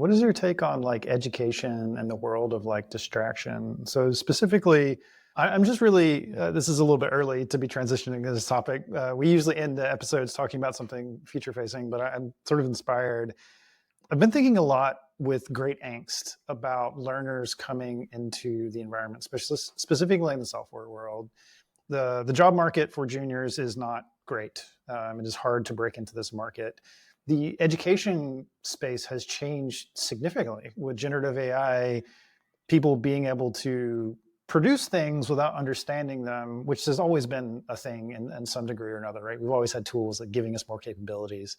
What is your take on like education and the world of like distraction? So specifically, I'm just really, this is a little bit early to be transitioning to this topic. We usually end the episodes talking about something future facing, but I'm sort of inspired. I've been thinking a lot with great angst about learners coming into the environment, specifically in the software world. The job market for juniors is not great. It is hard to break into this market. The education space has changed significantly with generative AI, people being able to produce things without understanding them, which has always been a thing in some degree or another, right? We've always had tools like giving us more capabilities,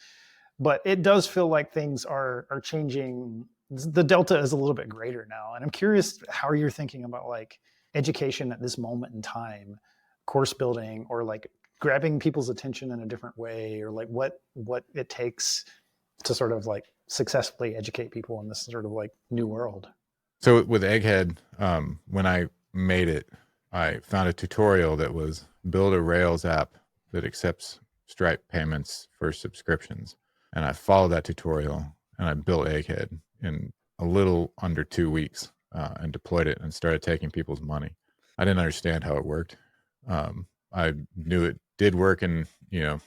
but it does feel like things are changing. The delta is a little bit greater now. And I'm curious how you're thinking about like education at this moment in time, course building, or like grabbing people's attention in a different way, or like what it takes to sort of like successfully educate people in this sort of like new world. So with Egghead, when I made it, I found a tutorial that was build a Rails app that accepts Stripe payments for subscriptions. And I followed that tutorial and I built Egghead in a little under 2 weeks and deployed it and started taking people's money. I didn't understand how it worked. I knew it did work, and it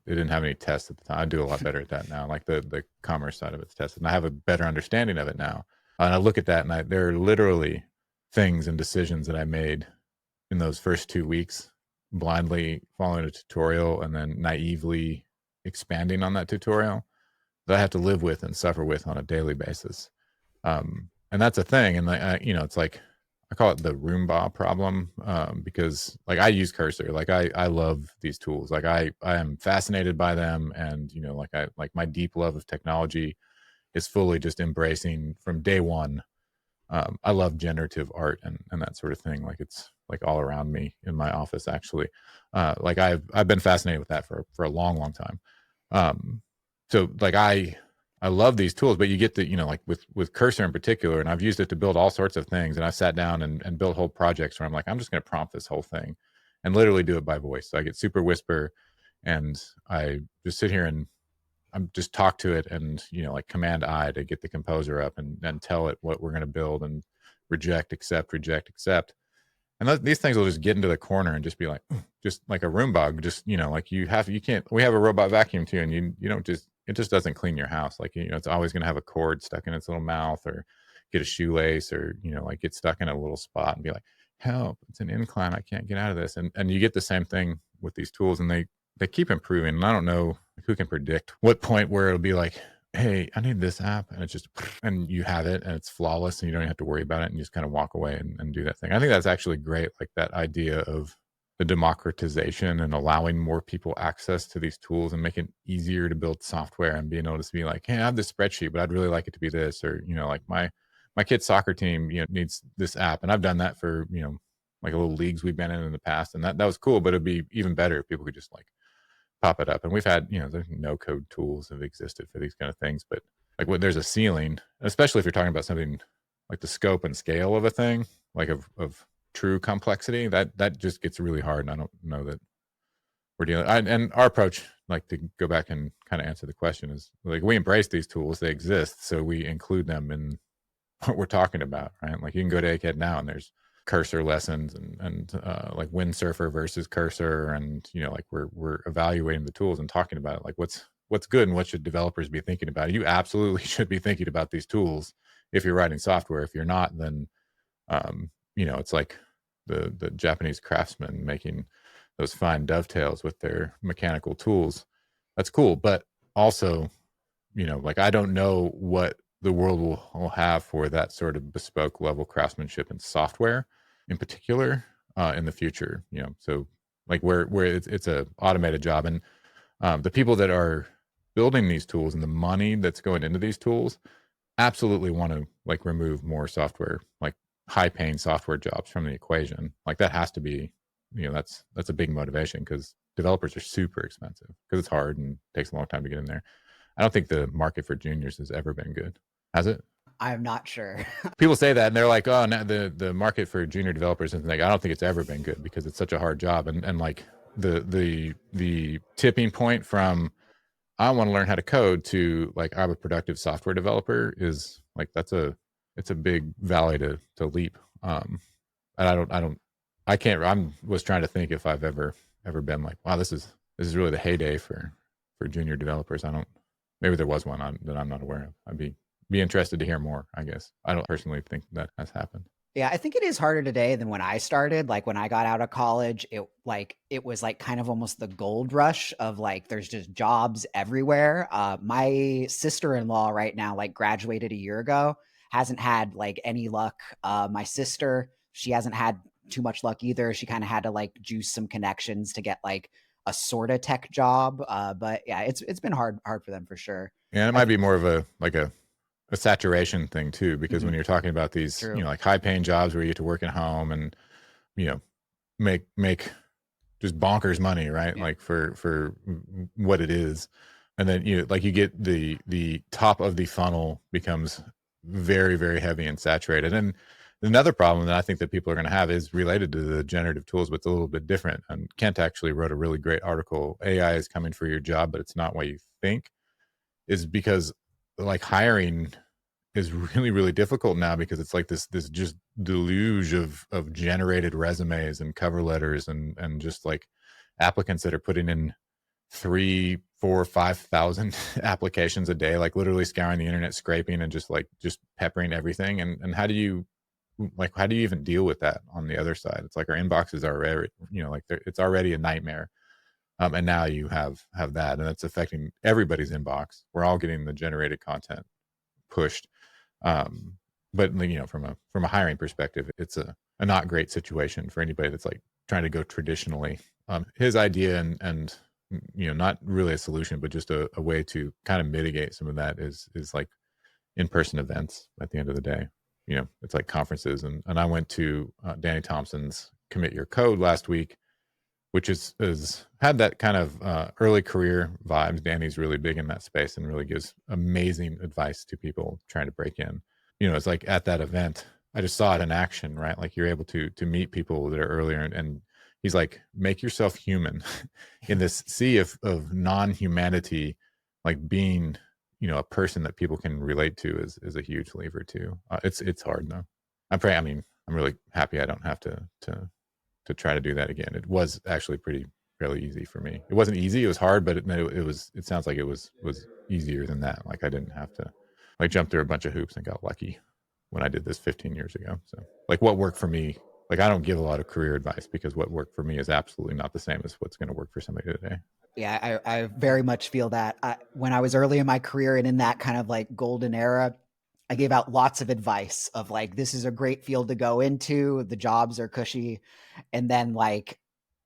didn't have any tests at the time. I do a lot better at that now. Like the commerce side of it's tested, and I have a better understanding of it now. And I look at that, and there are literally things and decisions that I made in those first 2 weeks, blindly following a tutorial and then naively expanding on that tutorial, that I have to live with and suffer with on a daily basis. And that's a thing. And it's like, I call it the Roomba problem, because like I use Cursor, like I love these tools. Like I am fascinated by them. And, like my deep love of technology is fully just embracing from day one. I love generative art and that sort of thing. Like it's like all around me in my office, actually. Like I've been fascinated with that for a long, long time. So like I love these tools, but you get to, like with Cursor in particular, and I've used it to build all sorts of things. And I sat down and built whole projects where I'm like, I'm just going to prompt this whole thing and literally do it by voice. So I get super whisper and I just sit here and I'm just talk to it and, like command I to get the composer up and tell it what we're going to build and reject, accept, reject, accept. And these things will just get into the corner and just be like, just like a Roomba, just, like you can't, we have a robot vacuum too. And you don't just, it just doesn't clean your house. Like, it's always going to have a cord stuck in its little mouth, or get a shoelace, or, like get stuck in a little spot and be like, help, it's an incline. I can't get out of this. And you get the same thing with these tools, and they keep improving. And I don't know who can predict what point where it'll be like, hey, I need this app, and it's just, and you have it and it's flawless and you don't even have to worry about it, and you just kind of walk away and do that thing. I think that's actually great. Like that idea of the democratization and allowing more people access to these tools and making it easier to build software, and being able to be like, hey, I have this spreadsheet, but I'd really like it to be this, or, like my kid's soccer team, needs this app. And I've done that for, like a little leagues we've been in the past. And that was cool, but it'd be even better if people could just like pop it up. And we've had, there's no code tools have existed for these kind of things, but like when there's a ceiling, especially if you're talking about something like the scope and scale of a thing, like of true complexity, that just gets really hard. And I don't know that we're dealing. And our approach, like to go back and kind of answer the question, is like we embrace these tools, they exist, so we include them in what we're talking about, right? Like you can go to Egghead now and there's Cursor lessons and like Windsurfer versus Cursor, and like we're evaluating the tools and talking about it, like what's good and what should developers be thinking about. You absolutely should be thinking about these tools if you're writing software. If you're not, then it's like the Japanese craftsmen making those fine dovetails with their mechanical tools. That's cool, but also, like I don't know what the world will have for that sort of bespoke level craftsmanship and software in particular in the future. So like where it's a automated job, and the people that are building these tools and the money that's going into these tools absolutely want to like remove more software, like high paying software jobs from the equation. Like that has to be, that's a big motivation, because developers are super expensive because it's hard and takes a long time to get in there. I don't think the market for juniors has ever been good. Has it? I'm not sure. People say that and they're like, oh, now the market for junior developers is like, I don't think it's ever been good because it's such a hard job. And like the tipping point from I want to learn how to code to like I'm a productive software developer is like it's a big valley to leap. And I can't. Was trying to think if I've ever been like, wow, this is really the heyday for junior developers. I don't. Maybe there was one that I'm not aware of. I'd be interested to hear more. I guess I don't personally think that has happened. Yeah, I think it is harder today than when I started. Like when I got out of college, it was like kind of almost the gold rush of like there's just jobs everywhere. My sister-in-law right now like graduated a year ago, hasn't had like any luck. My sister, she hasn't had too much luck either. She kind of had to like juice some connections to get like a sort of tech job. But yeah, it's been hard for them for sure. And it I might think be more of a saturation thing too, because when you're talking about these, true. like high paying jobs where you get to work at home and you know make just bonkers money, right? Yeah. Like for what it is, and then you get the top of the funnel becomes very very heavy and saturated. And another problem that I think that people are going to have is related to the generative tools, but it's a little bit different. And Kent actually wrote a really great article, AI is coming for your job but it's not what you think, is because like hiring is really really difficult now, because it's like this just deluge of generated resumes and cover letters and just like applicants that are putting in 3, 4, 5,000 applications a day, like literally scouring the internet, scraping and just peppering everything. And how do you even deal with that on the other side? It's like our inboxes are already, like it's already a nightmare. And now you have that, and it's affecting everybody's inbox. We're all getting the generated content pushed. um, but from a hiring perspective, it's a not great situation for anybody that's like trying to go traditionally. His idea and not really a solution, but just a way to kind of mitigate some of that is like in-person events. At the end of the day, it's like conferences. And I went to Danny Thompson's Commit Your Code last week, which is had that kind of early career vibes. Danny's really big in that space and really gives amazing advice to people trying to break in. It's like at that event, I just saw it in action, right? Like you're able to meet people that are earlier, and he's like, make yourself human in this sea of non-humanity, like being, a person that people can relate to is a huge lever too. It's hard though. I'm really happy I don't have to try to do that again. It was actually fairly easy for me. It wasn't easy, it was hard, but it sounds like it was easier than that. Like I didn't have to like jump through a bunch of hoops and got lucky when I did this 15 years ago. So like what worked for me, like I don't give a lot of career advice, because what worked for me is absolutely not the same as what's going to work for somebody today. Yeah, I very much feel that. When I was early in my career and in that kind of like golden era, I gave out lots of advice of like, this is a great field to go into. The jobs are cushy. And then like,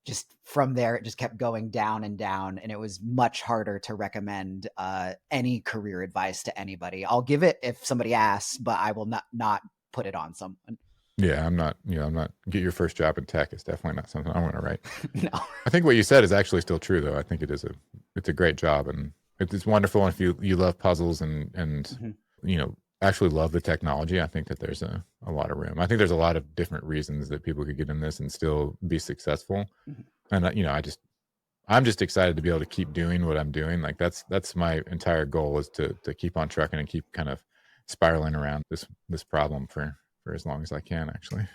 just from there, it just kept going down and down. And it was much harder to recommend any career advice to anybody. I'll give it if somebody asks, but I will not put it on someone. Yeah, I'm not get your first job in tech is definitely not something I want to write. No. I think what you said is actually still true though. I think it's a great job, and it's wonderful. And if you love puzzles and actually love the technology, I think that there's a lot of room. I think there's a lot of different reasons that people could get in this and still be successful. Mhm. And I'm just excited to be able to keep doing what I'm doing. Like that's my entire goal, is to keep on trucking and keep kind of spiraling around this problem for as long as I can, actually.